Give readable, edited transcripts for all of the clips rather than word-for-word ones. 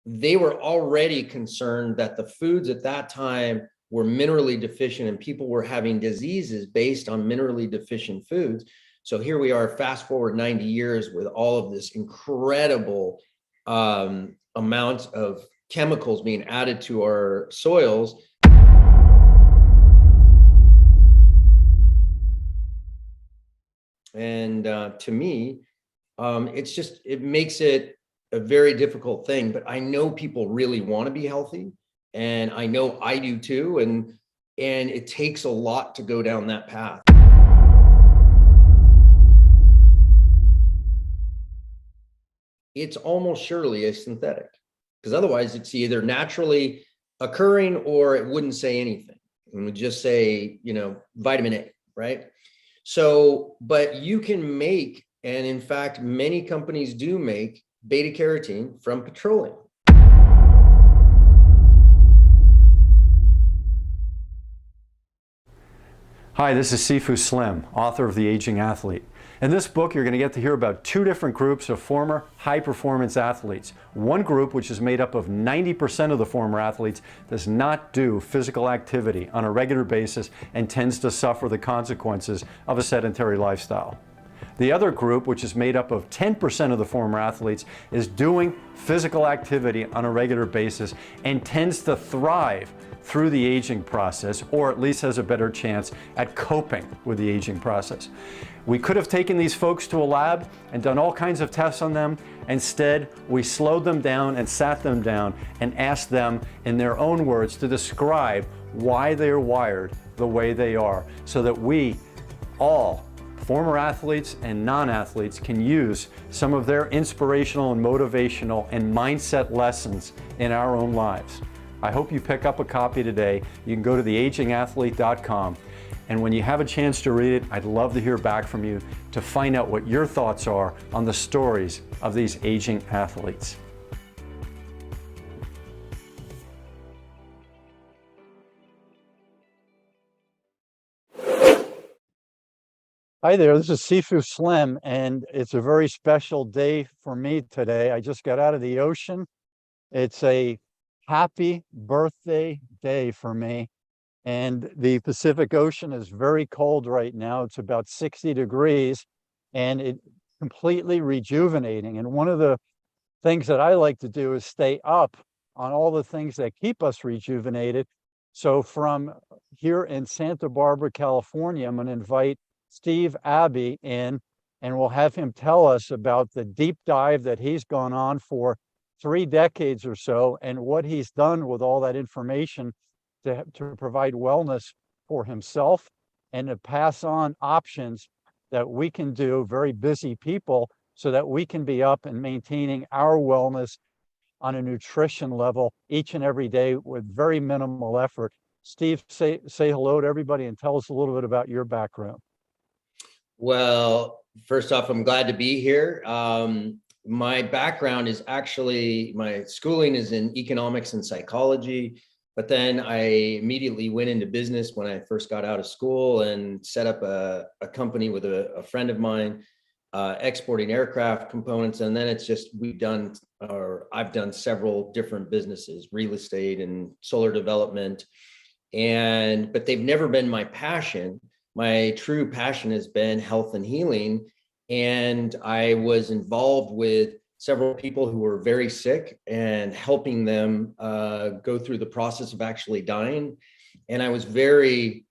they were already concerned that the foods at that time were minerally deficient and people were having diseases based on minerally deficient foods. So here we are, fast forward 90 years with all of this incredible amount of chemicals being added to our soils. And to me, it makes it a very difficult thing, but I know people really want to be healthy, and I know I do too. And it takes a lot to go down that path. It's almost surely a synthetic, because otherwise it's either naturally occurring or it wouldn't say anything. It would just say, vitamin A, right? So, but you can make, and in fact, many companies do make beta-carotene from petroleum. Hi, this is Sifu Slim, author of The Aging Athlete. In this book, you're going to get to hear about two different groups of former high-performance athletes. One group, which is made up of 90% of the former athletes, does not do physical activity on a regular basis and tends to suffer the consequences of a sedentary lifestyle. The other group, which is made up of 10% of the former athletes, is doing physical activity on a regular basis and tends to thrive through the aging process, or at least has a better chance at coping with the aging process. We could have taken these folks to a lab and done all kinds of tests on them. Instead, we slowed them down and sat them down and asked them, in their own words, to describe why they're wired the way they are, so that we all, former athletes and non-athletes, can use some of their inspirational and motivational and mindset lessons in our own lives. I hope you pick up a copy today. You can go to theagingathlete.com. And when you have a chance to read it, I'd love to hear back from you to find out what your thoughts are on the stories of these aging athletes. Hi there, this is Sifu Slim, and it's a very special day for me today. I just got out of the ocean. It's a happy birthday day for me. And the Pacific Ocean is very cold right now. It's about 60 degrees, and it's completely rejuvenating. And one of the things that I like to do is stay up on all the things that keep us rejuvenated. So from here in Santa Barbara, California, I'm going to invite Steve Abbey in, and we'll have him tell us about the deep dive that he's gone on for 3 decades or so, and what he's done with all that information to provide wellness for himself and to pass on options that we can do, very busy people, so that we can be up and maintaining our wellness on a nutrition level each and every day with very minimal effort. Steve, say hello to everybody and tell us a little bit about your background. Well, first off, I'm glad to be here. My background is actually, my schooling is in economics and psychology. But then I immediately went into business when I first got out of school and set up a company with a friend of mine, exporting aircraft components. And then it's just, I've done several different businesses, real estate and solar development. But they've never been my passion. My true passion has been health and healing. And I was involved with several people who were very sick and helping them go through the process of actually dying. And I was very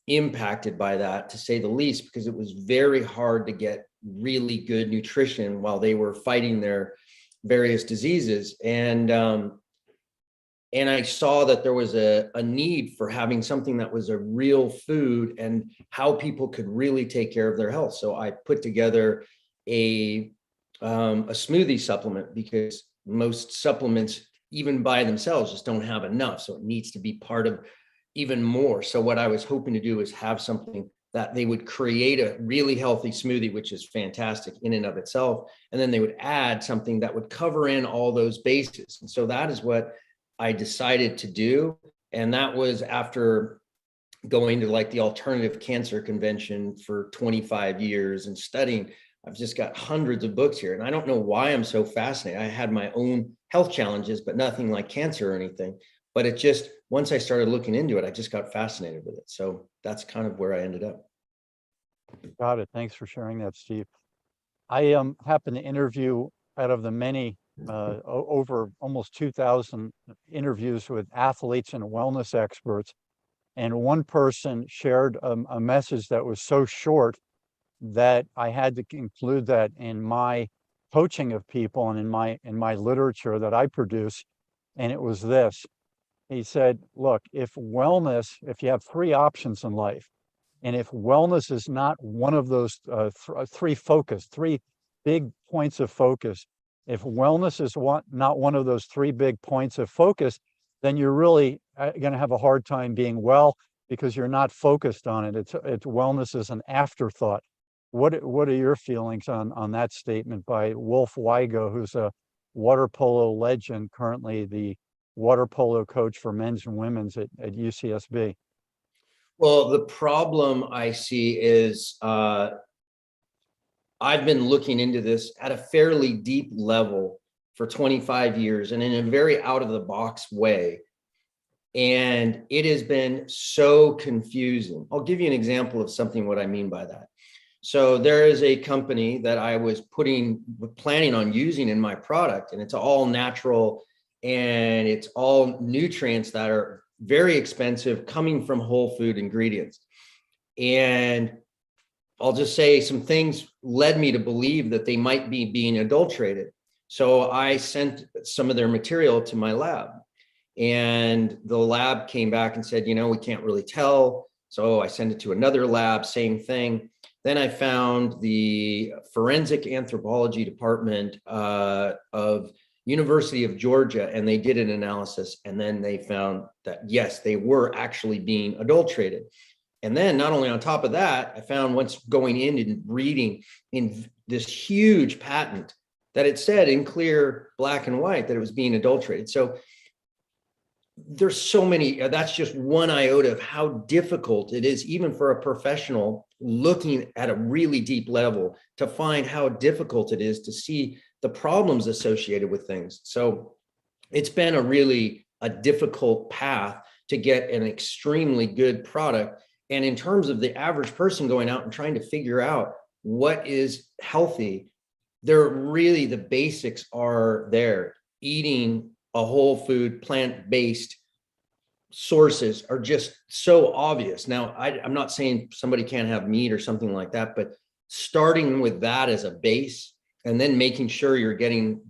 impacted by that, to say the least, because it was very hard to get really good nutrition while they were fighting their various diseases. And I saw that there was a need for having something that was a real food and how people could really take care of their health. So I put together a smoothie supplement, because most supplements, even by themselves, just don't have enough. So it needs to be part of even more. So what I was hoping to do is have something that they would create a really healthy smoothie, which is fantastic in and of itself. And then they would add something that would cover in all those bases. And so that is what I decided to do. And that was after going to like the Alternative Cancer Convention for 25 years and studying I've just got hundreds of books here, and I don't know why I'm so fascinated. I had my own health challenges, but nothing like cancer or anything. But it just, once I started looking into it, I just got fascinated with it. So that's kind of where I ended up. Got it. Thanks for sharing that, Steve. I happened to interview, out of the many, over almost 2,000 interviews with athletes and wellness experts. And one person shared a message that was so short that I had to include that in my coaching of people and in my literature that I produce. And it was this. He said, look, if you have three options in life, and if wellness is not one of those three big points of focus, if wellness is not one of those three big points of focus, then you're really going to have a hard time being well, because you're not focused on it. It's wellness is an afterthought. What are your feelings on that statement by Wolf Weigo, who's a water polo legend, currently the water polo coach for men's and women's at UCSB? Well, the problem I see is I've been looking into this at a fairly deep level for 25 years and in a very out of the box way. And it has been so confusing. I'll give you an example of something, what I mean by that. So there is a company that I was planning on using in my product, and it's all natural and it's all nutrients that are very expensive, coming from whole food ingredients. And I'll just say some things led me to believe that they might be being adulterated. So I sent some of their material to my lab, and the lab came back and said, we can't really tell. So I sent it to another lab, same thing. Then I found the forensic anthropology department of University of Georgia, and they did an analysis, and then they found that, yes, they were actually being adulterated. And then not only on top of that, I found, once going in and reading in this huge patent, that it said in clear black and white that it was being adulterated. So there's so many, that's just one iota of how difficult it is, even for a professional looking at a really deep level, to find how difficult it is to see the problems associated with things. So it's been a difficult path to get an extremely good product. And in terms of the average person going out and trying to figure out what is healthy, the basics are there. Eating a whole food, plant-based sources are just so obvious. Now, I'm not saying somebody can't have meat or something like that, but starting with that as a base, and then making sure you're getting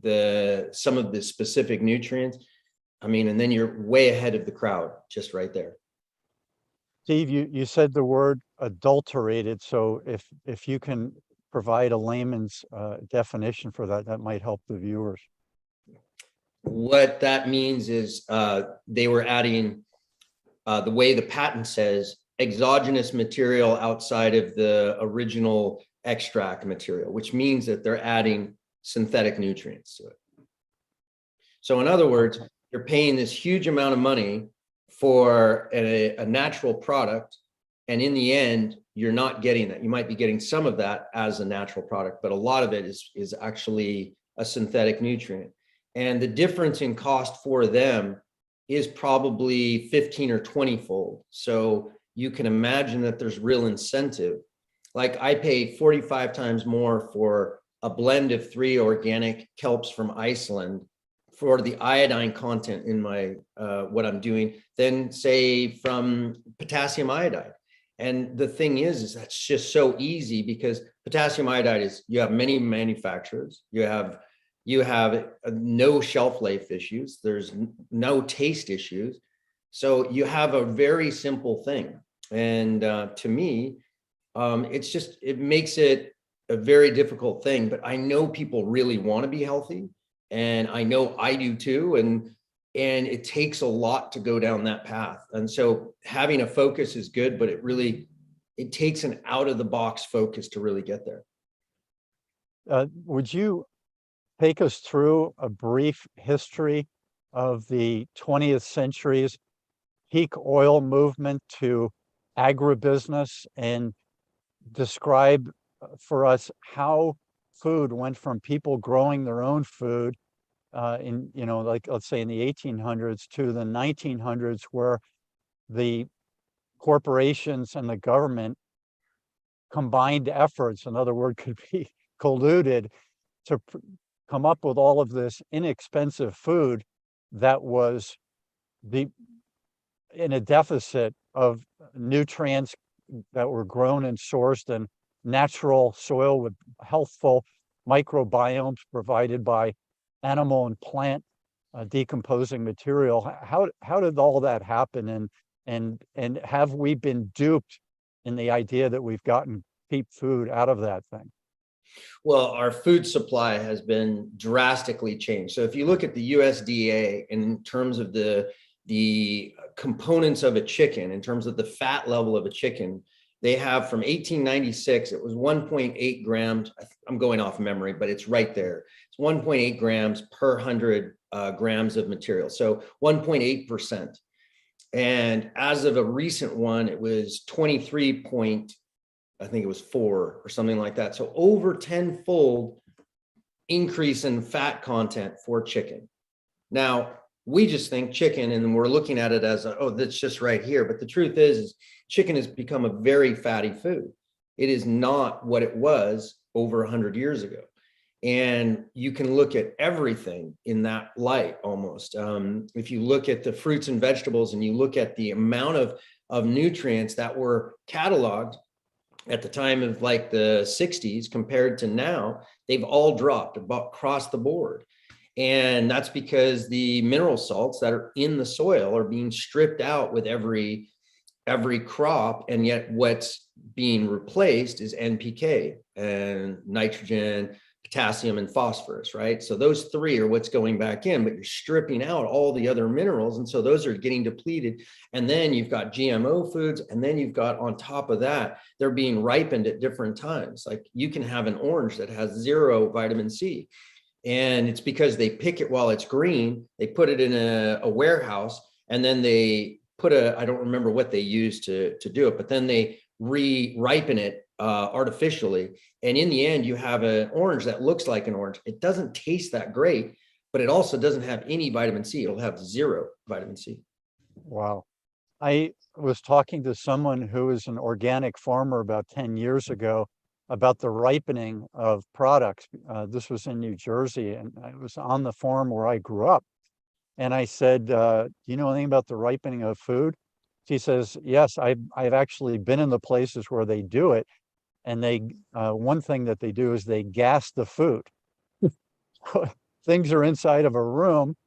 some of the specific nutrients, and then you're way ahead of the crowd, just right there. Steve, you said the word adulterated. So if you can provide a layman's definition for that, that might help the viewers. What that means is they were adding, the way the patent says, exogenous material outside of the original extract material, which means that they're adding synthetic nutrients to it. So in other words, you're paying this huge amount of money for a natural product, and in the end, you're not getting that. You might be getting some of that as a natural product, but a lot of it is actually a synthetic nutrient. And the difference in cost for them is probably 15 or 20 fold. So you can imagine that there's real incentive. Like, I pay 45 times more for a blend of 3 organic kelps from Iceland for the iodine content in my what I'm doing than, say, from potassium iodide. And the thing is that's just so easy, because potassium iodide you have many manufacturers, you have no shelf life issues, there's no taste issues. So you have a very simple thing. And to me, it makes it a very difficult thing, but I know people really want to be healthy, and I know I do too. And it takes a lot to go down that path. And so having a focus is good, but it takes an out of the box focus to really get there. Would you take us through a brief history of the 20th century's peak oil movement to agribusiness, and describe for us how food went from people growing their own food in, like let's say in the 1800s to the 1900s, where the corporations and the government combined efforts, another word could be colluded, to come up with all of this inexpensive food that was in a deficit of nutrients that were grown and sourced in natural soil with healthful microbiomes provided by animal and plant decomposing material. How did all that happen, and have we been duped in the idea that we've gotten cheap food out of that thing? Well, our food supply has been drastically changed. So if you look at the USDA in terms of the components of a chicken, in terms of the fat level of a chicken, they have from 1896, it was 1.8 grams. I'm going off memory, but it's right there. It's 1.8 grams per 100 grams of material. So 1.8%. And as of a recent one, it was 23 point, I think it was 4 or something like that. So over 10-fold increase in fat content for chicken. Now, we just think chicken, and we're looking at it as, oh, that's just right here. But the truth is chicken has become a very fatty food. It is not what it was over 100 years ago. And you can look at everything in that light almost. If you look at the fruits and vegetables and you look at the amount of nutrients that were cataloged at the time of like the 60s compared to now, they've all dropped across the board. And that's because the mineral salts that are in the soil are being stripped out with every crop. And yet what's being replaced is NPK and nitrogen, potassium, and phosphorus, right? So those three are what's going back in, but you're stripping out all the other minerals. And so those are getting depleted. And then you've got GMO foods. And then you've got on top of that, they're being ripened at different times. Like you can have an orange that has 0 vitamin C. And it's because they pick it while it's green, they put it in a warehouse, and then they put I don't remember what they use to do it, but then they ripen it artificially. And in the end, you have an orange that looks like an orange. It doesn't taste that great, but it also doesn't have any vitamin C. It'll have 0 vitamin C. Wow. I was talking to someone who is an organic farmer about 10 years ago about the ripening of products. This was in New Jersey, and I was on the farm where I grew up. And I said, do you know anything about the ripening of food? She says, yes, I've actually been in the places where they do it. And one thing that they do is they gas the food. Things are inside of a room,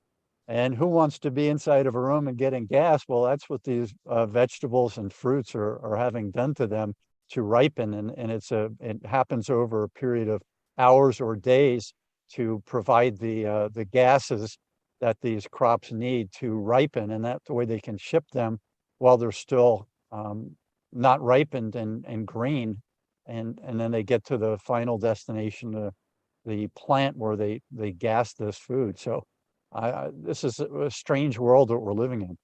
and who wants to be inside of a room and getting gas? Well, that's what these vegetables and fruits are having done to them to ripen, and it happens over a period of hours or days to provide the gases that these crops need to ripen, and that's the way they can ship them while they're still not ripened and green, and then they get to the final destination, the plant where they gas this food. So this is a strange world that we're living in.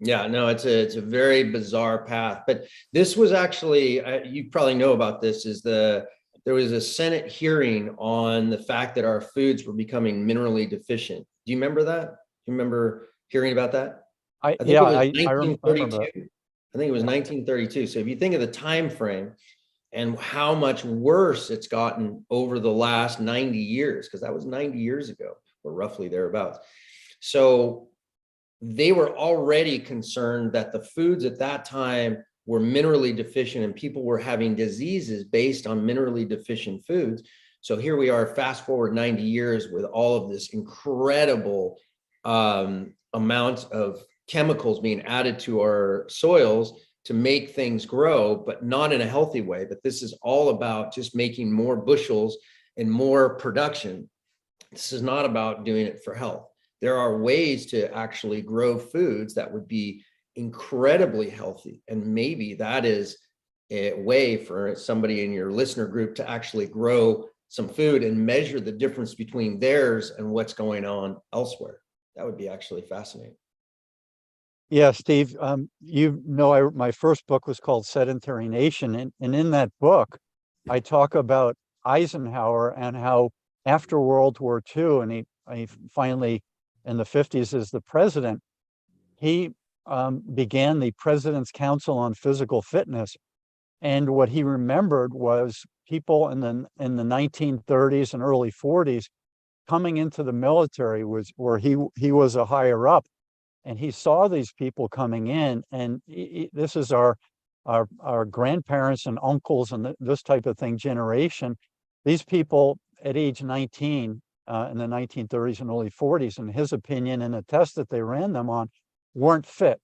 Yeah, no, it's a very bizarre path. But this was actually, you probably know about this, there was a Senate hearing on the fact that our foods were becoming minerally deficient. Do you remember that? Do you remember hearing about that? I think it was I remember 1932. I think it was 1932. So if you think of the time frame and how much worse it's gotten over the last 90 years, because that was 90 years ago, or roughly thereabouts. So they were already concerned that the foods at that time were minerally deficient and people were having diseases based on minerally deficient foods. So here we are, fast forward 90 years with all of this incredible amount of chemicals being added to our soils to make things grow, but not in a healthy way. But this is all about just making more bushels and more production. This is not about doing it for health. There are ways to actually grow foods that would be incredibly healthy. And maybe that is a way for somebody in your listener group to actually grow some food and measure the difference between theirs and what's going on elsewhere. That would be actually fascinating. Yeah, Steve, my first book was called Sedentary Nation. And in that book, I talk about Eisenhower and how after World War II, and he finally in the 50s as the president, he began the President's Council on Physical Fitness. And what he remembered was people in the 1930s and early 40s coming into the military, was where he was a higher up, and he saw these people coming in, and this is our grandparents and uncles and this type of thing generation. These people at age 19 in the 1930s and early 40s, in his opinion, and the test that they ran them on, weren't fit.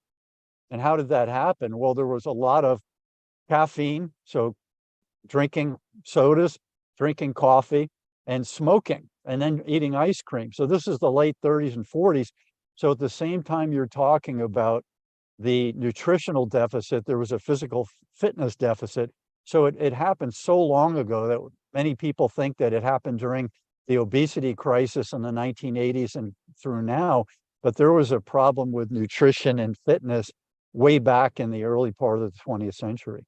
And how did that happen? Well, there was a lot of caffeine, so drinking sodas, drinking coffee, and smoking, and then eating ice cream. So this is the late 30s and 40s. So at the same time you're talking about the nutritional deficit, there was a physical fitness deficit. So it happened so long ago that many people think that it happened during the obesity crisis in the 1980s and through now, but there was a problem with nutrition and fitness way back in the early part of the 20th century.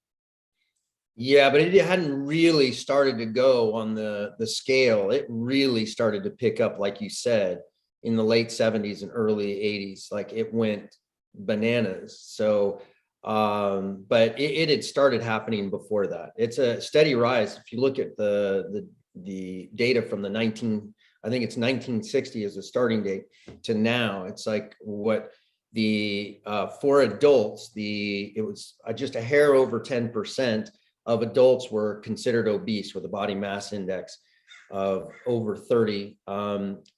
Yeah, but it hadn't really started to go on the scale. It really started to pick up, like you said, in the late 70s and early 80s. Like it went bananas. So, but it had started happening before that. It's a steady rise. If you look at the data from the I think it's 1960 as a starting date to now, it's like what the for adults, it was just a hair over 10% of adults were considered obese with a body mass index of over 30,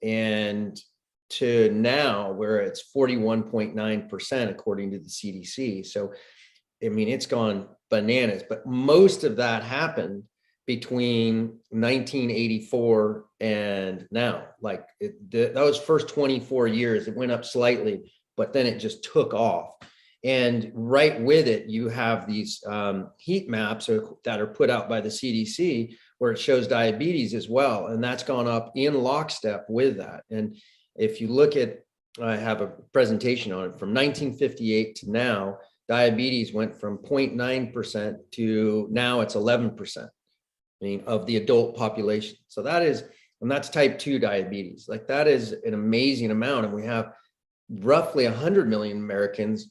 and to now where it's 41.9% according to the CDC. So, I mean, it's gone bananas, but most of that happened between 1984 and now. Like those first 24 years, it went up slightly, but then it just took off. And right with it, you have these heat maps that are put out by the CDC where it shows diabetes as well. And that's gone up in lockstep with that. And if you look at, I have a presentation on it, from 1958 to now, diabetes went from 0.9% to now it's 11%, I mean, of the adult population. So that is, and that's type 2 diabetes. Like that is an amazing amount. And we have roughly 100 million Americans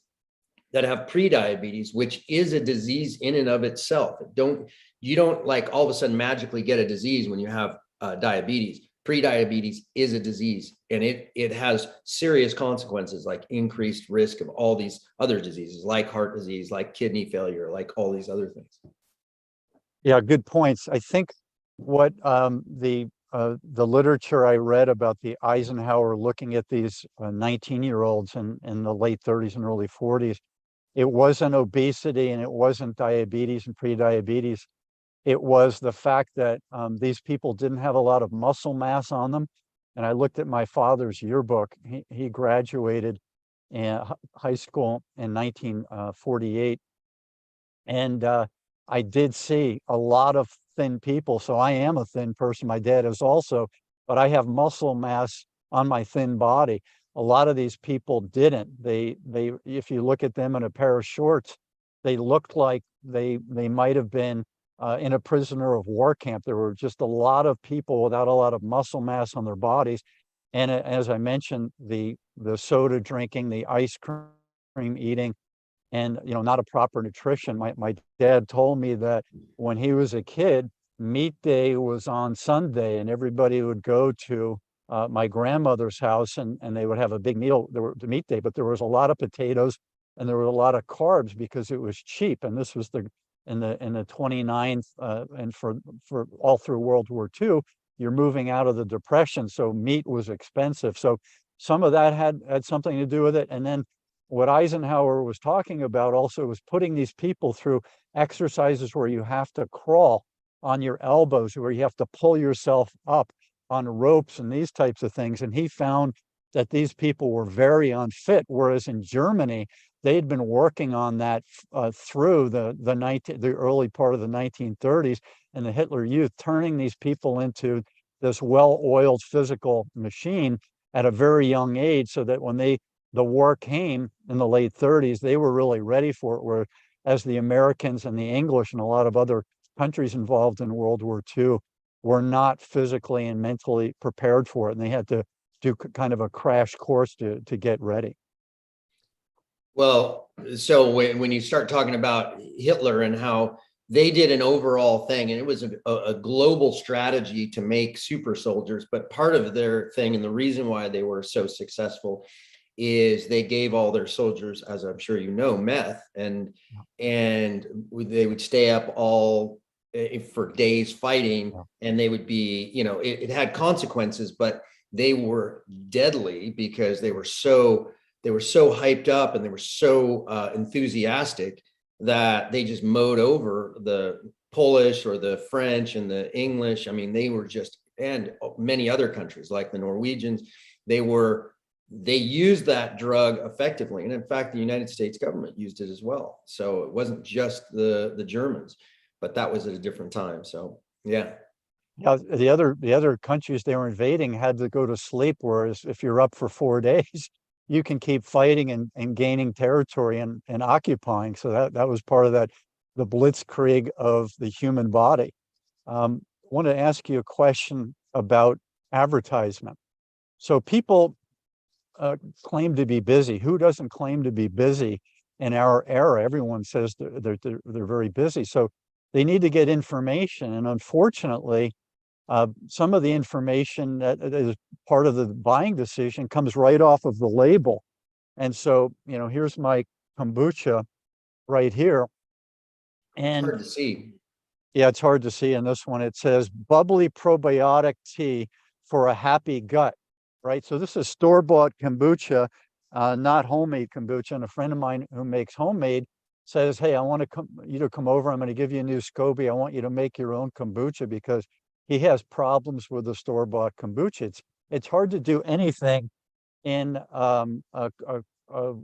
that have prediabetes, which is a disease in and of itself. You don't like all of a sudden magically get a disease when you have diabetes. Prediabetes is a disease, and it has serious consequences like increased risk of all these other diseases, like heart disease, like kidney failure, like all these other things. Yeah, good points. I think what the literature I read about the Eisenhower looking at these 19-year-olds in the late 30s and early 40s, it wasn't obesity and it wasn't diabetes and prediabetes. It was the fact that these people didn't have a lot of muscle mass on them. And I looked at my father's yearbook. He graduated in high school in 1948. And I did see a lot of thin people. So I am a thin person. My dad is also, but I have muscle mass on my thin body. A lot of these people didn't. If you look at them in a pair of shorts, they looked like they might have been in a prisoner of war camp. There were just a lot of people without a lot of muscle mass on their bodies. And as I mentioned, the soda drinking, the ice cream eating, and not a proper nutrition. My dad told me that when he was a kid, meat day was on Sunday, and everybody would go to my grandmother's house, and they would have a big meal. There was the meat day, but there was a lot of potatoes and there were a lot of carbs because it was cheap. And this was in the 29th, and for all through World War II, you're moving out of the Depression, so meat was expensive. So some of that had something to do with it. And then what Eisenhower was talking about also was putting these people through exercises where you have to crawl on your elbows, where you have to pull yourself up on ropes and these types of things. And he found that these people were very unfit, whereas in Germany, they'd been working on that through the early part of the 1930s, and the Hitler Youth, turning these people into this well-oiled physical machine at a very young age, so that when the war came in the late 30s, they were really ready for it, whereas the Americans and the English and a lot of other countries involved in World War II were not physically and mentally prepared for it, and they had to do kind of a crash course to get ready. Well, so when you start talking about Hitler and how they did an overall thing, and it was a global strategy to make super soldiers, but part of their thing and the reason why they were so successful is they gave all their soldiers, as I'm sure you know, meth, and they would stay up all for days fighting, and they would be, you know, it had consequences, but they were deadly because they were so hyped up and they were so enthusiastic that they just mowed over the Polish or the French and the English. I mean, they were just, and many other countries like the Norwegians, they used that drug effectively. And in fact, the United States government used it as well. So it wasn't just the Germans, but that was at a different time. So, yeah. Yeah, the other countries they were invading had to go to sleep, whereas if you're up for 4 days, you can keep fighting and gaining territory and occupying. So that was part of that, the blitzkrieg of the human body. I want to ask you a question about advertisement. So people claim to be busy. Who doesn't claim to be busy in our era? Everyone says they're very busy. So they need to get information. And unfortunately, some of the information that is part of the buying decision comes right off of the label. And so, you know, here's my kombucha right here. And It's hard to see. yeah, it's hard to see in this one. It says bubbly probiotic tea for a happy gut, right? So this is store-bought kombucha, not homemade kombucha. And a friend of mine who makes homemade says, hey, I want you to come over. I'm going to give you a new SCOBY. I want you to make your own kombucha because he has problems with the store-bought kombucha. It's hard to do anything in what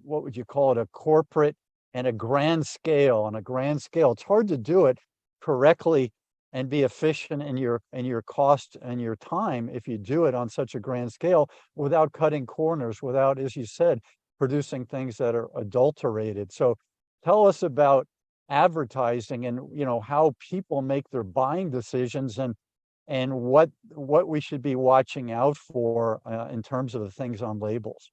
would you call it, a corporate and a grand scale. On a grand scale, it's hard to do it correctly and be efficient in your cost and your time if you do it on such a grand scale without cutting corners, without, as you said, producing things that are adulterated. So tell us about advertising and, you know, how people make their buying decisions and what we should be watching out for in terms of the things on labels.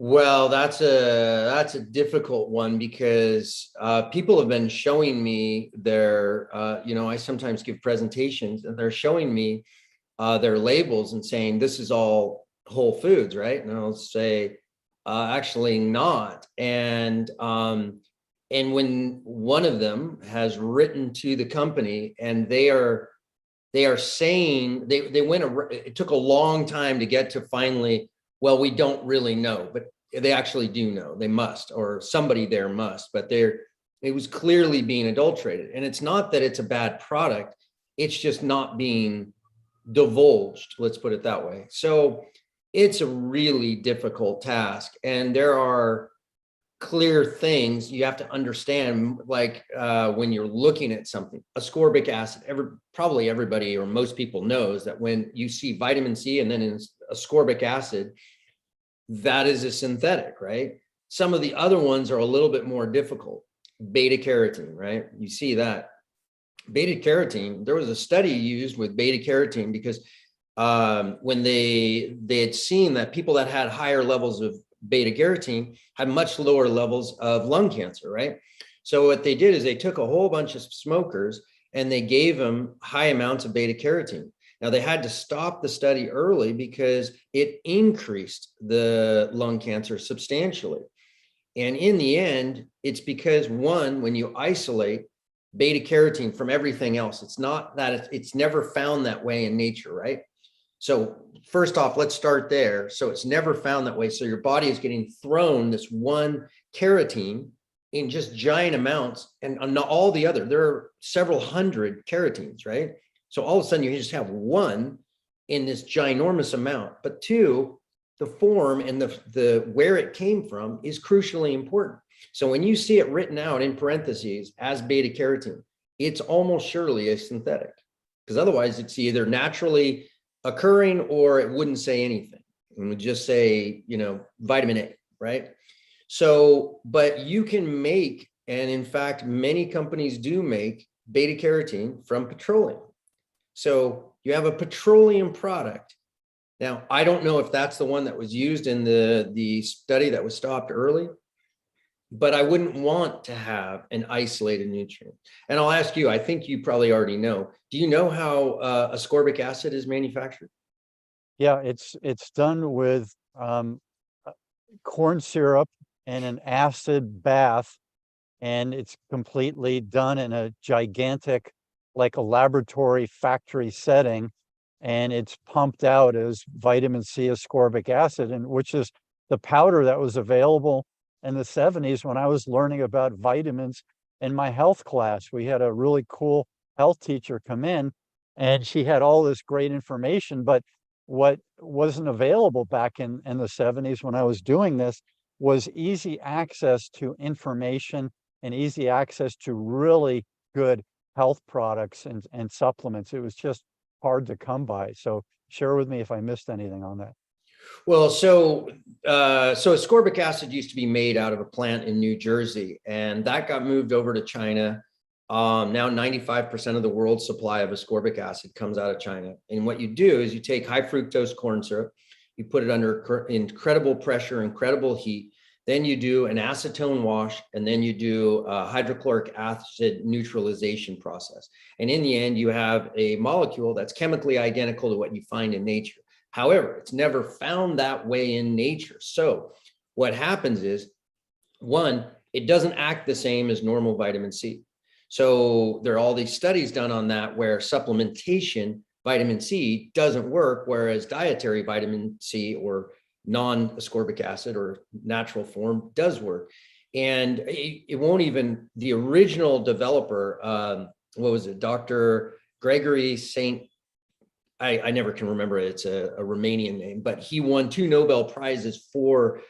Well, that's a difficult one because people have been showing me their, you know, I sometimes give presentations and they're showing me their labels and saying, this is all whole foods, right? And I'll say, actually not. And when one of them has written to the company and they are saying they went, it took a long time to get to finally, well, we don't really know, but they actually do know. They must, or somebody there must, but it was clearly being adulterated. And it's not that it's a bad product. It's just not being divulged. Let's put it that way. So it's a really difficult task. And there are clear things you have to understand, like when you're looking at something, ascorbic acid, probably everybody or most people knows that when you see vitamin C and then in ascorbic acid, that is a synthetic, right? Some of the other ones are a little bit more difficult. Beta-carotene, right? You see that. Beta-carotene, there was a study used with beta-carotene because when they had seen that people that had higher levels of beta-carotene had much lower levels of lung cancer, right? So what they did is they took a whole bunch of smokers and they gave them high amounts of beta-carotene. Now they had to stop the study early because it increased the lung cancer substantially. And in the end, it's because one, when you isolate beta-carotene from everything else, it's not that it's never found that way in nature, right? So first off, let's start there. So it's never found that way. So your body is getting thrown this one carotene in just giant amounts and not all the other, there are several hundred carotenes, right? So all of a sudden you just have one in this ginormous amount, but two, the form and the where it came from is crucially important. So when you see it written out in parentheses as beta carotene, it's almost surely a synthetic because otherwise it's either naturally occurring or it wouldn't say anything. It would just say, you know, vitamin A, right? So, but you can make And in fact, many companies do make beta-carotene from petroleum. So you have a petroleum product. Now, I don't know if that's the one that was used in the study that was stopped early, but I wouldn't want to have an isolated nutrient. And I'll ask you, I think you probably already know, do you know how ascorbic acid is manufactured? Yeah, it's done with corn syrup and an acid bath, and it's completely done in a gigantic, like a laboratory factory setting, and it's pumped out as vitamin C ascorbic acid, and which is the powder that was available in the 70s when I was learning about vitamins in my health class. We had a really cool health teacher come in, and she had all this great information, but what wasn't available back in the 70s when I was doing this was easy access to information and easy access to really good health products and supplements. It was just hard to come by. So share with me if I missed anything on that. Well, so ascorbic acid used to be made out of a plant in New Jersey, and that got moved over to China. Now 95% of the world's supply of ascorbic acid comes out of China. And what you do is you take high fructose corn syrup, you put it under incredible pressure, incredible heat. Then you do an acetone wash, and then you do a hydrochloric acid neutralization process. And in the end, you have a molecule that's chemically identical to what you find in nature. However, it's never found that way in nature. So what happens is, one, it doesn't act the same as normal vitamin C. So there are all these studies done on that where supplementation vitamin C doesn't work, whereas dietary vitamin C or non-ascorbic acid or natural form does work. And it won't even, the original developer, what was it, Dr. Gregory Saint, I never can remember it. It's a Romanian name, but he won 2 Nobel Prizes for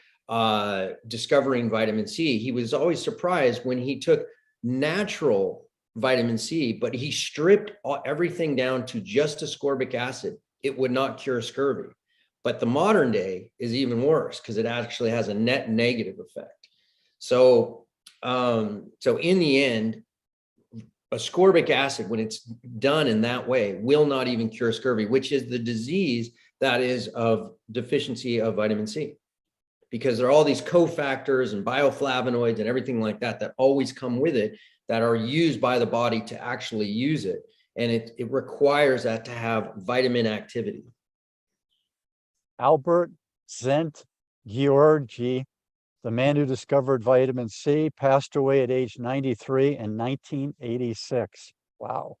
discovering vitamin C. He was always surprised when he took natural vitamin C, but he stripped everything down to just ascorbic acid. It would not cure scurvy. But the modern day is even worse because it actually has a net negative effect. So, so in the end, ascorbic acid, when it's done in that way, will not even cure scurvy, which is the disease that is of deficiency of vitamin C. Because there are all these cofactors and bioflavonoids and everything like that that always come with it that are used by the body to actually use it. And it requires that to have vitamin activity. Albert Zent Georgi, the man who discovered vitamin C, passed away at age 93 in 1986. Wow.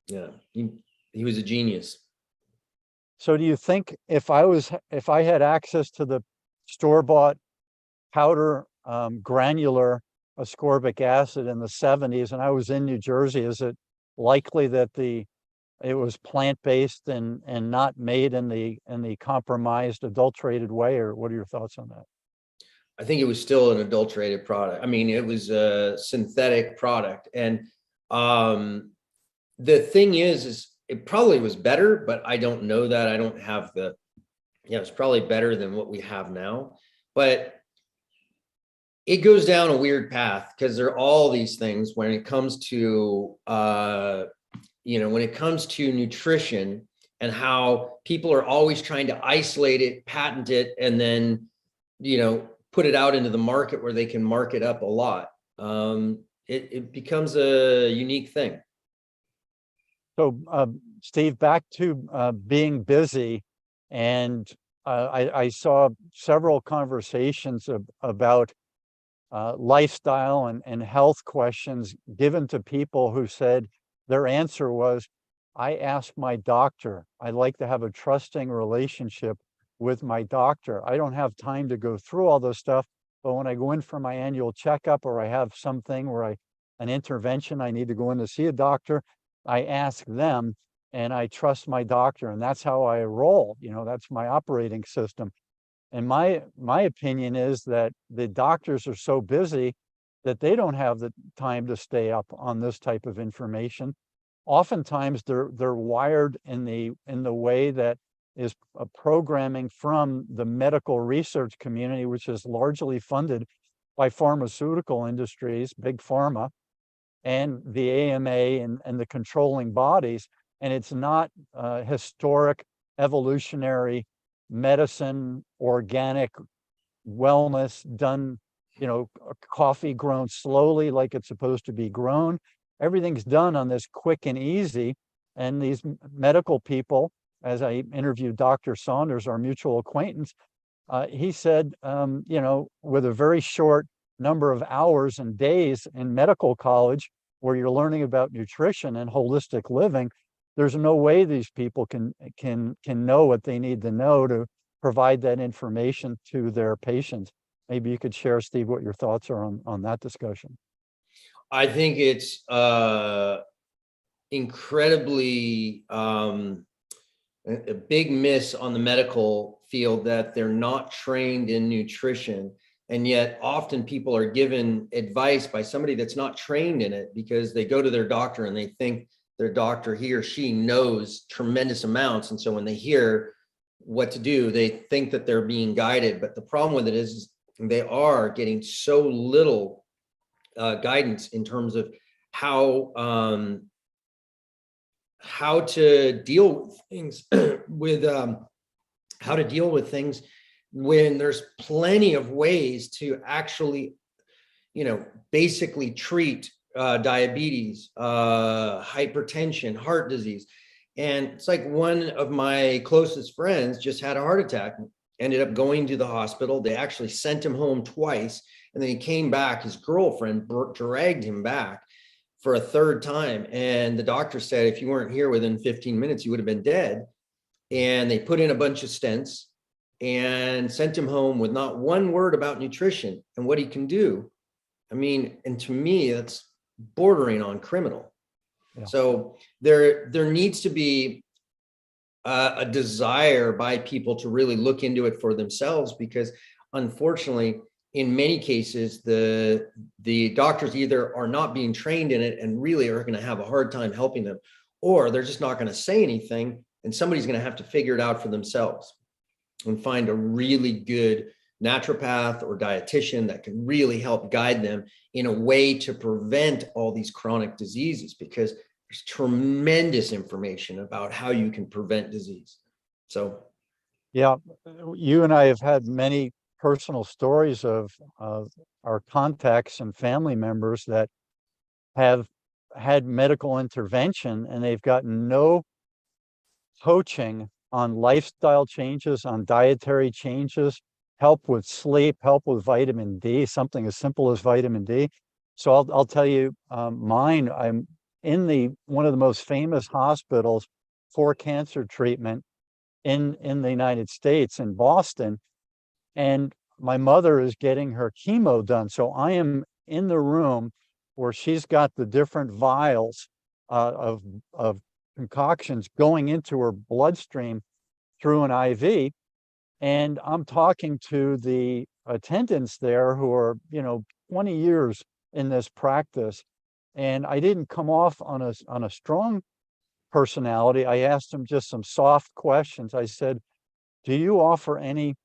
Yeah, he was a genius. So do you think if I had access to the store-bought powder granular ascorbic acid in the 70s and I was in New Jersey, is it likely that it was plant-based and not made in the compromised, adulterated way, or what are your thoughts on that? I think it was still an adulterated product. I mean, it was a synthetic product. And the thing is it probably was better, but I don't know that. I don't have it's probably better than what we have now. But it goes down a weird path because there are all these things when it comes to when it comes to nutrition and how people are always trying to isolate it, patent it, and then, put it out into the market where they can mark it up a lot. It becomes a unique thing. So, Steve, back to being busy, and I saw several conversations about lifestyle and health questions given to people who said their answer was, I asked my doctor. I like to have a trusting relationship with my doctor. I don't have time to go through all this stuff, but when I go in for my annual checkup or I have something where an intervention, I need to go in to see a doctor, I ask them and I trust my doctor, and that's how I roll. That's my operating system. And my opinion is that the doctors are so busy that they don't have the time to stay up on this type of information. Oftentimes they're wired in the way that is a programming from the medical research community, which is largely funded by pharmaceutical industries, big pharma, and the AMA and the controlling bodies. And it's not historic, evolutionary medicine, organic wellness done, coffee grown slowly like it's supposed to be grown. Everything's done on this quick and easy. And these medical people, as I interviewed Dr. Saunders, our mutual acquaintance, he said, with a very short number of hours and days in medical college where you're learning about nutrition and holistic living, there's no way these people can know what they need to know to provide that information to their patients. Maybe you could share, Steve, what your thoughts are on that discussion. I think it's incredibly a big miss on the medical field that they're not trained in nutrition. And yet often people are given advice by somebody that's not trained in it, because they go to their doctor and they think their doctor, he or she, knows tremendous amounts. And so when they hear what to do, they think that they're being guided. But the problem with it is they are getting so little guidance in terms of how to deal with things how to deal with things when there's plenty of ways to actually, basically treat diabetes, hypertension, heart disease. And it's like one of my closest friends just had a heart attack, ended up going to the hospital. They actually sent him home twice. And then he came back, his girlfriend dragged him back for a third time. And the doctor said, if you weren't here within 15 minutes, you would have been dead. And they put in a bunch of stents and sent him home with not one word about nutrition and what he can do. I mean, and to me, that's bordering on criminal. Yeah. So there needs to be a desire by people to really look into it for themselves, because unfortunately, in many cases, the doctors either are not being trained in it and really are going to have a hard time helping them, or they're just not going to say anything, and somebody's going to have to figure it out for themselves and find a really good naturopath or dietitian that can really help guide them in a way to prevent all these chronic diseases, because there's tremendous information about how you can prevent disease. So, yeah, you and I have had many personal stories of our contacts and family members that have had medical intervention, and they've gotten no coaching on lifestyle changes, on dietary changes, help with sleep, help with vitamin D, something as simple as vitamin D. So I'll tell you mine. I'm in one of the most famous hospitals for cancer treatment in the United States, in Boston. And my mother is getting her chemo done. So I am in the room where she's got the different vials of concoctions going into her bloodstream through an IV. And I'm talking to the attendants there who are, 20 years in this practice. And I didn't come off on a strong personality. I asked them just some soft questions. I said, do you offer any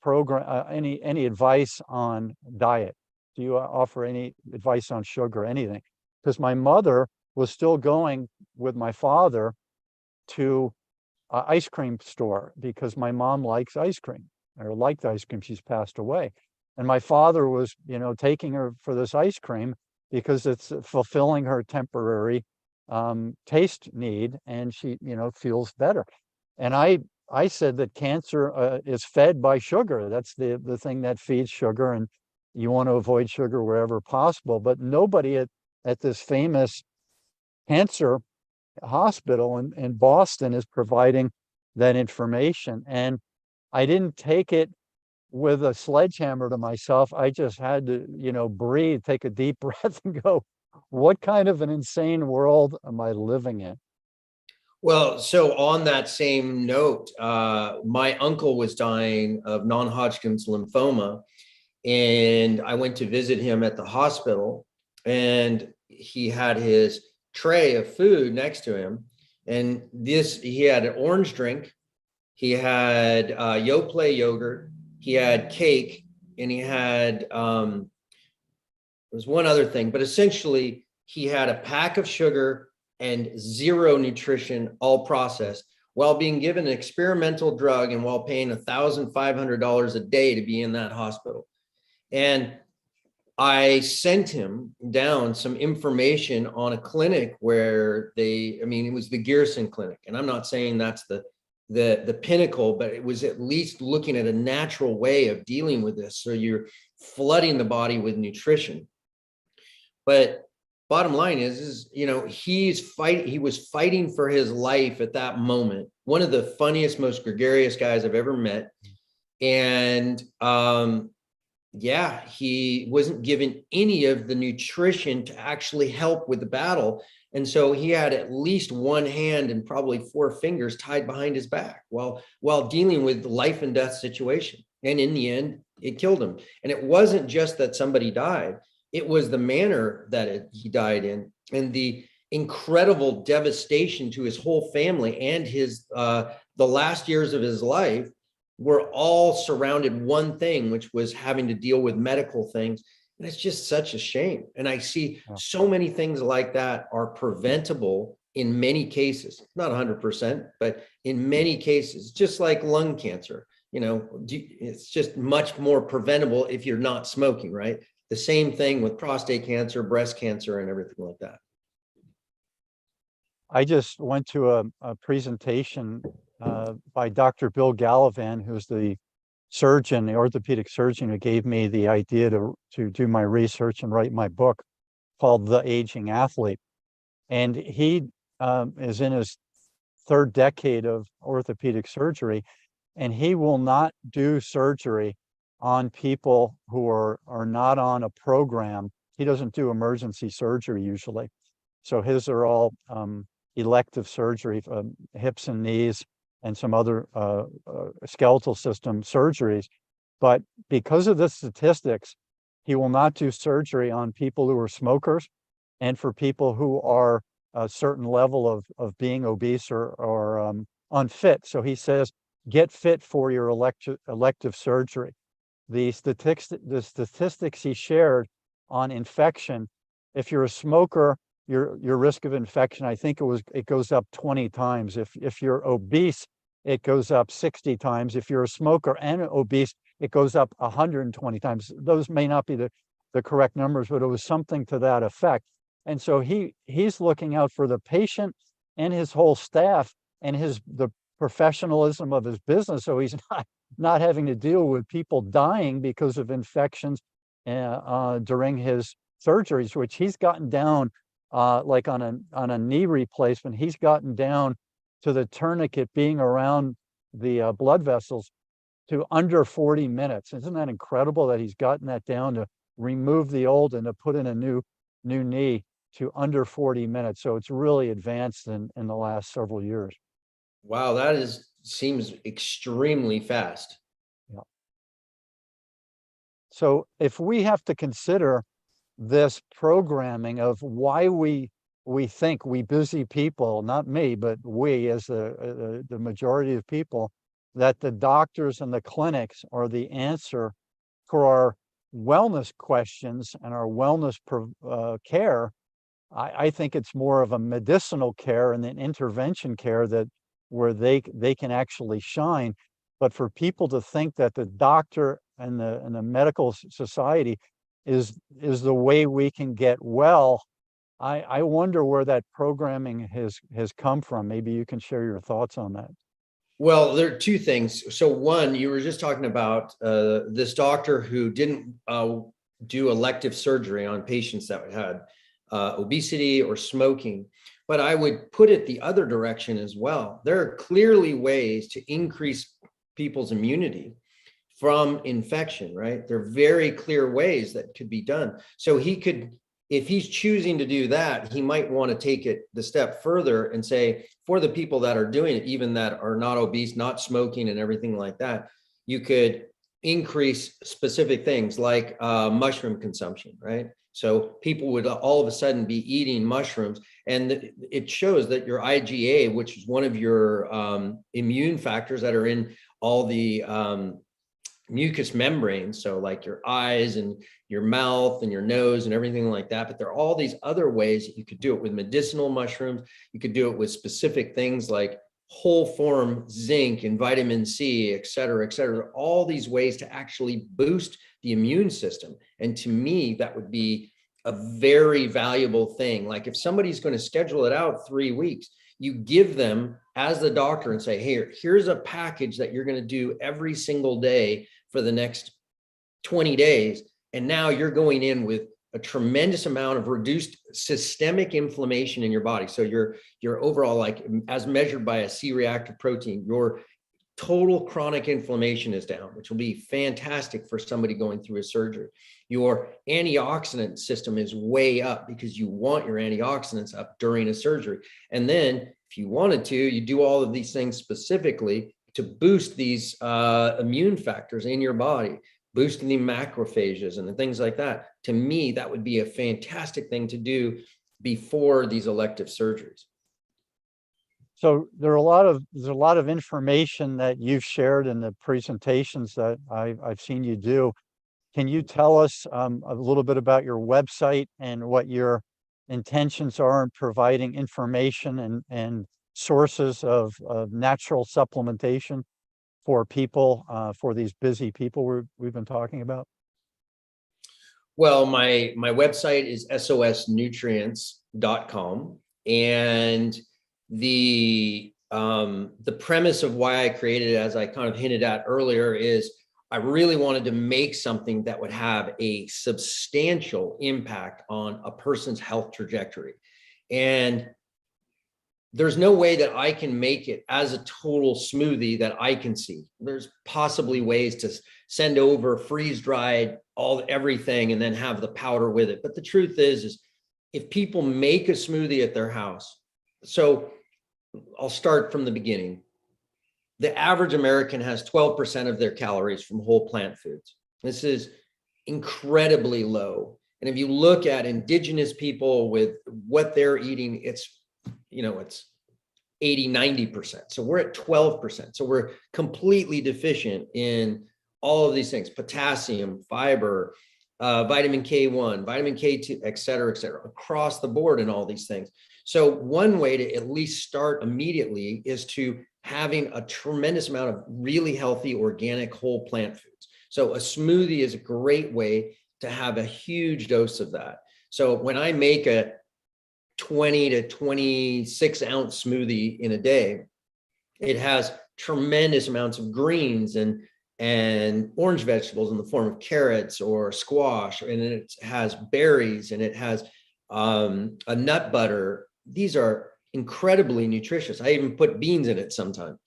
program, any advice on diet? Do you offer any advice on sugar, anything? Because my mother was still going with my father to an ice cream store because my mom likes ice cream, or liked ice cream. She's passed away. And my father was, taking her for this ice cream because it's fulfilling her temporary taste need, and she, feels better. And I said that cancer is fed by sugar. That's the thing that feeds sugar, and you want to avoid sugar wherever possible. But nobody at this famous cancer hospital in Boston is providing that information. And I didn't take it with a sledgehammer to myself. I just had to, breathe, take a deep breath and go, what kind of an insane world am I living in? Well, so on that same note, my uncle was dying of non-Hodgkin's lymphoma, and I went to visit him at the hospital, and he had his tray of food next to him. And he had an orange drink, he had Yoplait yogurt, he had cake, and he had, there was one other thing, but essentially he had a pack of sugar and zero nutrition, all processed, while being given an experimental drug and while paying $1,500 a day to be in that hospital. And I sent him down some information on a clinic where I mean, it was the Gerson Clinic. And I'm not saying that's the pinnacle, but it was at least looking at a natural way of dealing with this. So you're flooding the body with nutrition. But bottom line is, you know, he was fighting for his life at that moment. One of the funniest, most gregarious guys I've ever met. And yeah, he wasn't given any of the nutrition to actually help with the battle. And so he had at least one hand and probably 4 fingers tied behind his back while dealing with the life and death situation. And in the end, it killed him. And it wasn't just that somebody died. It was the manner that he died in, and the incredible devastation to his whole family and his the last years of his life were all surrounded one thing, which was having to deal with medical things. And it's just such a shame. And I see so many things like that are preventable in many cases, not 100%, but in many cases, just like lung cancer, you know, it's just much more preventable if you're not smoking, right? The same thing with prostate cancer, breast cancer, and everything like that. I just went to a presentation by Dr. Bill Gallivan, who's the surgeon, the orthopedic surgeon who gave me the idea to do my research and write my book called The Aging Athlete. And he is in his 3rd decade of orthopedic surgery, and he will not do surgery on people who are not on a program. He doesn't do emergency surgery usually. So his are all elective surgery, hips and knees, and some other skeletal system surgeries. But because of the statistics, he will not do surgery on people who are smokers and for people who are a certain level of being obese or unfit. So he says, get fit for your elective surgery. The statistics he shared on infection, if you're a smoker, your risk of infection, I think it goes up 20 times. If you're obese, it goes up 60 times. If you're a smoker and obese, it goes up 120 times. Those may not be the correct numbers, but it was something to that effect. And so he's looking out for the patient and his whole staff and the professionalism of his business. So he's not having to deal with people dying because of infections during his surgeries, which he's gotten down like on a knee replacement. He's gotten down to the tourniquet being around the blood vessels to under 40 minutes. Isn't that incredible that he's gotten that down to remove the old and to put in a new knee to under 40 minutes? So it's really advanced in the last several years. Wow, that seems extremely fast. Yeah. So if we have to consider this programming of why we think, we busy people, not me, but we as the majority of people, that the doctors and the clinics are the answer for our wellness questions and our wellness care, I think it's more of a medicinal care and an intervention care where they can actually shine. But for people to think that the doctor and the medical society is the way we can get well, I wonder where that programming has come from. Maybe you can share your thoughts on that. Well, there are 2 things. So one, you were just talking about this doctor who didn't do elective surgery on patients that had obesity or smoking. But I would put it the other direction as well. There are clearly ways to increase people's immunity from infection, right? There are very clear ways that could be done. So he could, if he's choosing to do that, he might want to take it the step further and say, for the people that are doing it, even that are not obese, not smoking and everything like that, you could increase specific things like mushroom consumption, right? So people would all of a sudden be eating mushrooms, and it shows that your IgA, which is one of your immune factors that are in all the mucous membranes, so like your eyes and your mouth and your nose and everything like that. But there are all these other ways that you could do it with medicinal mushrooms. You could do it with specific things like whole form zinc and vitamin C, et cetera, et cetera. All these ways to actually boost the immune system. And to me, that would be a very valuable thing. Like if somebody's going to schedule it out 3 weeks, you give them as the doctor and say, hey, here's a package that you're going to do every single day for the next 20 days. And now you're going in with a tremendous amount of reduced systemic inflammation in your body. So your overall, like as measured by a C-reactive protein, your total chronic inflammation is down, which will be fantastic for somebody going through a surgery. Your antioxidant system is way up because you want your antioxidants up during a surgery. And then if you wanted to, you do all of these things specifically to boost these immune factors in your body, boosting the macrophages and the things like that. To me, that would be a fantastic thing to do before these elective surgeries. So there's a lot of information that you've shared in the presentations that I've seen you do. Can you tell us a little bit about your website and what your intentions are in providing information and sources of natural supplementation for people, for these busy people we've been talking about? Well, my website is sosnutrients.com, and the premise of why I created it, as I kind of hinted at earlier, is I really wanted to make something that would have a substantial impact on a person's health trajectory. And there's no way that I can make it as a total smoothie that I can see. There's possibly ways to send over freeze-dried everything and then have the powder with it. But the truth is if people make a smoothie at their house, so I'll start from the beginning. The average American has 12% of their calories from whole plant foods. This is incredibly low. And if you look at indigenous people with what they're eating, it's 80, 90%. So we're at 12%. So we're completely deficient in all of these things: potassium, fiber, vitamin K1, vitamin K2, et cetera, across the board in all these things. So one way to at least start immediately is to having a tremendous amount of really healthy organic whole plant foods. So a smoothie is a great way to have a huge dose of that. So when I make a 20 to 26 ounce smoothie in a day, it has tremendous amounts of greens and orange vegetables in the form of carrots or squash, and it has berries, and it has a nut butter. These are incredibly nutritious. I even put beans in it sometimes.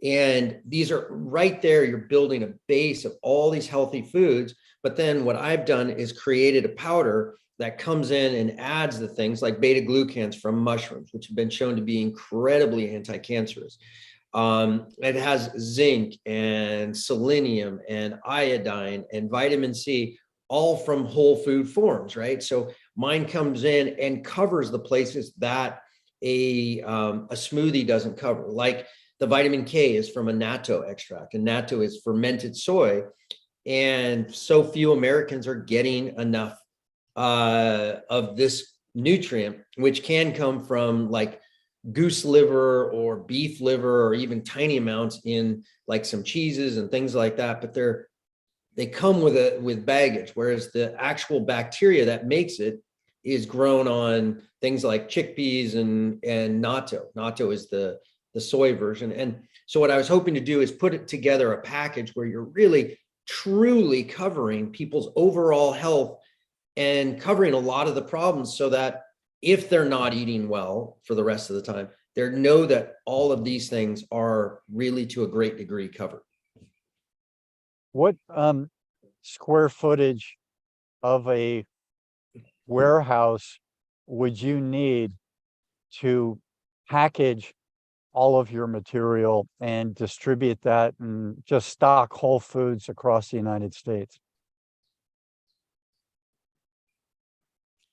And these are right there. You're building a base of all these healthy foods. But then what I've done is created a powder that comes in and adds the things like beta glucans from mushrooms, which have been shown to be incredibly anti-cancerous. It has zinc and selenium and iodine and vitamin C, all from whole food forms, right? So mine comes in and covers the places that a smoothie doesn't cover. Like the vitamin K is from a natto extract, and natto is fermented soy, and so few Americans are getting enough of this nutrient, which can come from like goose liver or beef liver, or even tiny amounts in like some cheeses and things like that. But they come with baggage, whereas the actual bacteria that makes it is grown on things like chickpeas and natto. Natto is the soy version. And so what I was hoping to do is put it together a package where you're really truly covering people's overall health and covering a lot of the problems, so that if they're not eating well for the rest of the time, they know that all of these things are really to a great degree covered. What square footage of a warehouse would you need to package all of your material and distribute that and just stock Whole Foods across the United States?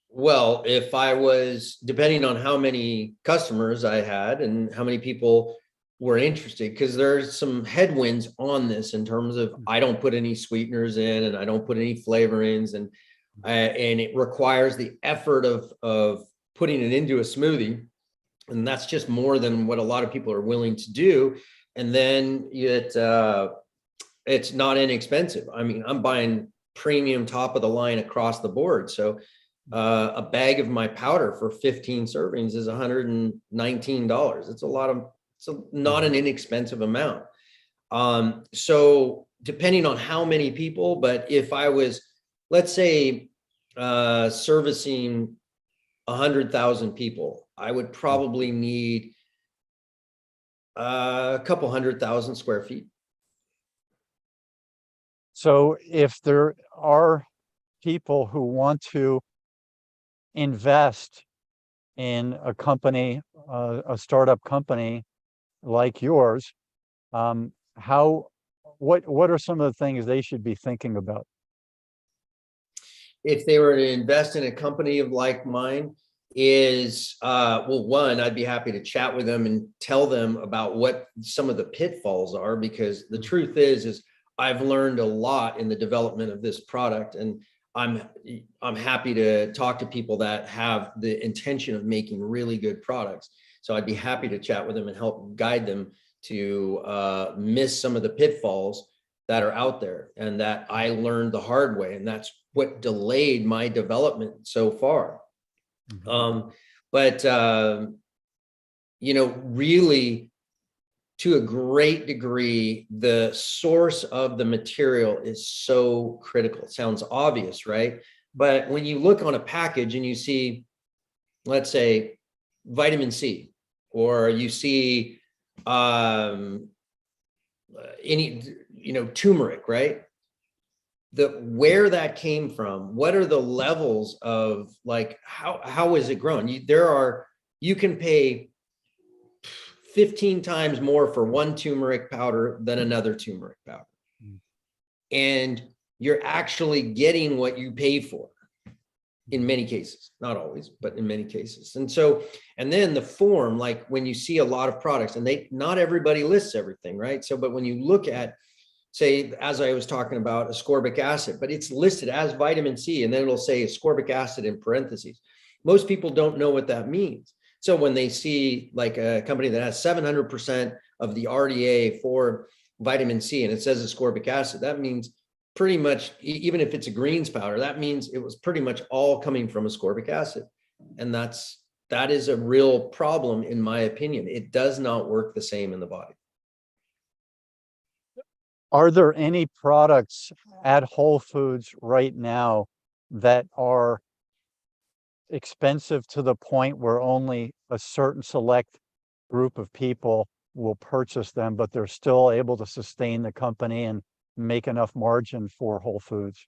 Well, if I was, depending on how many customers I had and how many people were interested, because there's some headwinds on this in terms of I don't put any sweeteners in and I don't put any flavorings, and it requires the effort of putting it into a smoothie, and that's just more than what a lot of people are willing to do. And then it's not inexpensive. I mean, I'm buying premium top of the line across the board. So a bag of my powder for 15 servings is $119. It's a lot of, so not an inexpensive amount. So depending on how many people, but if I was, let's say, servicing 100,000 people, I would probably need a couple 100,000 square feet. So if there are people who want to invest in a company, a startup company like yours, what are some of the things they should be thinking about? If they were to invest in a company like mine, is well, one, I'd be happy to chat with them and tell them about what some of the pitfalls are, because the truth is I've learned a lot in the development of this product, and I'm happy to talk to people that have the intention of making really good products. So I'd be happy to chat with them and help guide them to miss some of the pitfalls that are out there and that I learned the hard way. And that's what delayed my development so far. But really, to a great degree, the source of the material is so critical. It sounds obvious, right? But when you look on a package and you see, let's say, vitamin C, or you see any, turmeric, right? Where that came from, what are the levels of, like, how is it grown? You can pay 15 times more for one turmeric powder than another turmeric powder. And you're actually getting what you pay for in many cases, not always, but in many cases. And then the form, like when you see a lot of products, and not everybody lists everything, right? So, but when you look at, say, as I was talking about, ascorbic acid, but it's listed as vitamin C, and then it'll say ascorbic acid in parentheses. Most people don't know what that means. So when they see like a company that has 700% of the RDA for vitamin C and it says ascorbic acid, that means pretty much, even if it's a greens powder, that means it was pretty much all coming from ascorbic acid. And that is a real problem, in my opinion. It does not work the same in the body. Are there any products at Whole Foods right now that are expensive to the point where only a certain select group of people will purchase them, but they're still able to sustain the company and make enough margin for Whole Foods?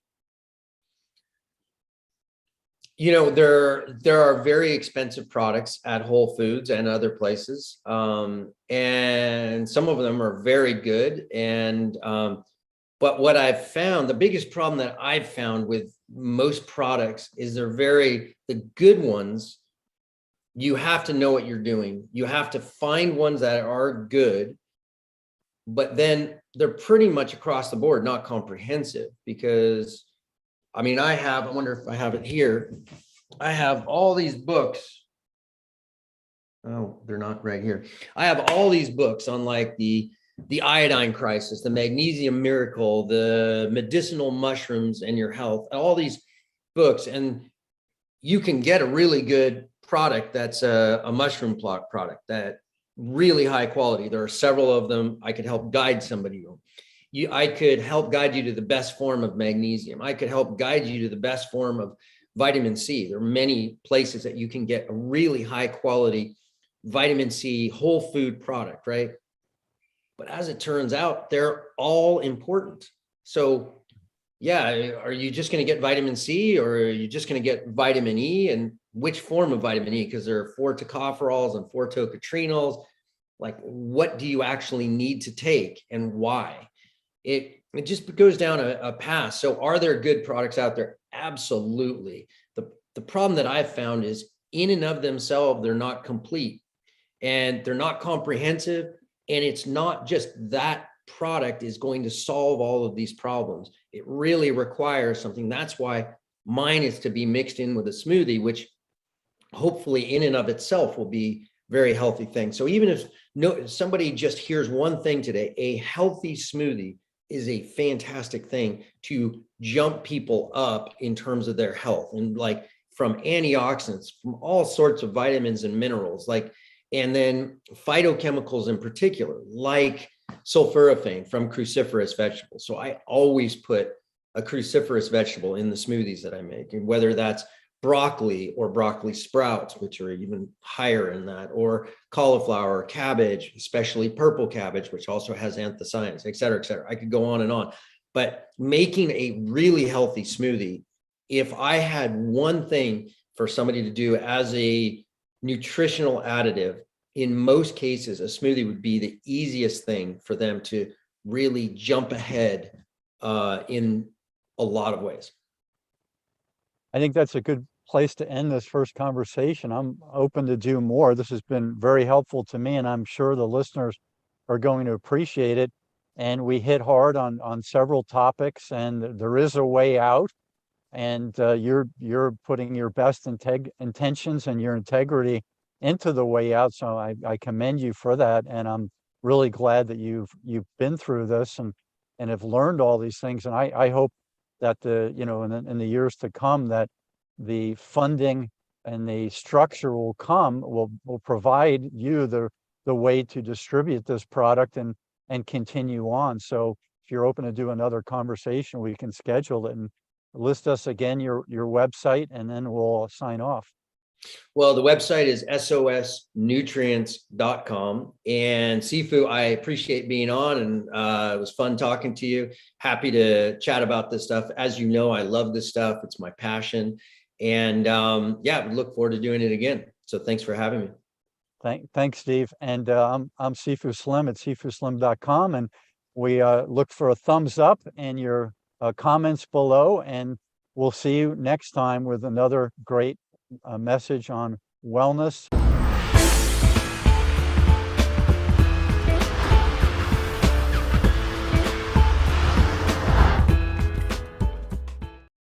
There are very expensive products at Whole Foods and other places, and some of them are very good. And but what I've found, the biggest problem that I've found with most products is the good ones, you have to know what you're doing. You have to find ones that are good, but then they're pretty much across the board, not comprehensive. Because I mean, I wonder if I have it here. I have all these books. Oh, they're not right here. I have all these books on like the iodine crisis, the magnesium miracle, the medicinal mushrooms and your health, all these books. And you can get a really good product that's a mushroom product that really high quality. There are several of them. I could help guide somebody. I could help guide you to the best form of magnesium. I could help guide you to the best form of vitamin C. There are many places that you can get a really high quality vitamin C whole food product, right? But as it turns out, they're all important. So yeah, are you just going to get vitamin C, or are you just going to get vitamin E? And which form of vitamin E? Because there are 4 tocopherols and 4 tocotrienols. Like, what do you actually need to take and why? It just goes down a path. So are there good products out there? Absolutely. The problem that I've found is, in and of themselves, they're not complete and they're not comprehensive, And it's not just that product is going to solve all of these problems. It really requires something. That's why mine is to be mixed in with a smoothie, which hopefully in and of itself will be very healthy thing. So even if somebody just hears one thing today, a healthy smoothie is a fantastic thing to jump people up in terms of their health, and like from antioxidants, from all sorts of vitamins and minerals, like, and then phytochemicals in particular, like sulforaphane from cruciferous vegetables. So I always put a cruciferous vegetable in the smoothies that I make, and whether that's broccoli or broccoli sprouts, which are even higher in that, or cauliflower, cabbage, especially purple cabbage, which also has anthocyanins, et cetera, et cetera. I could go on and on. But making a really healthy smoothie, if I had one thing for somebody to do as a nutritional additive, in most cases, a smoothie would be the easiest thing for them to really jump ahead in a lot of ways. I think that's a good place to end this first conversation. I'm open to do more. This has been very helpful to me, and I'm sure the listeners are going to appreciate it. And we hit hard on several topics, and there is a way out. And you're putting your best intentions and your integrity into the way out. So I commend you for that, and I'm really glad that you've been through this and have learned all these things. And I hope that in the years to come, that the funding and the structure will provide you the way to distribute this product and continue on. So if you're open to do another conversation, we can schedule it, and list us again your website, and then we'll sign off. Well, the website is sosnutrients.com. And Sifu, I appreciate being on, and it was fun talking to you. Happy to chat about this stuff. As you know, I love this stuff. It's my passion. And yeah, we look forward to doing it again. So thanks for having me. Thanks, Steve. And I'm Sifu Slim at sifuslim.com. And we look for a thumbs up and your comments below. And we'll see you next time with another great message on wellness.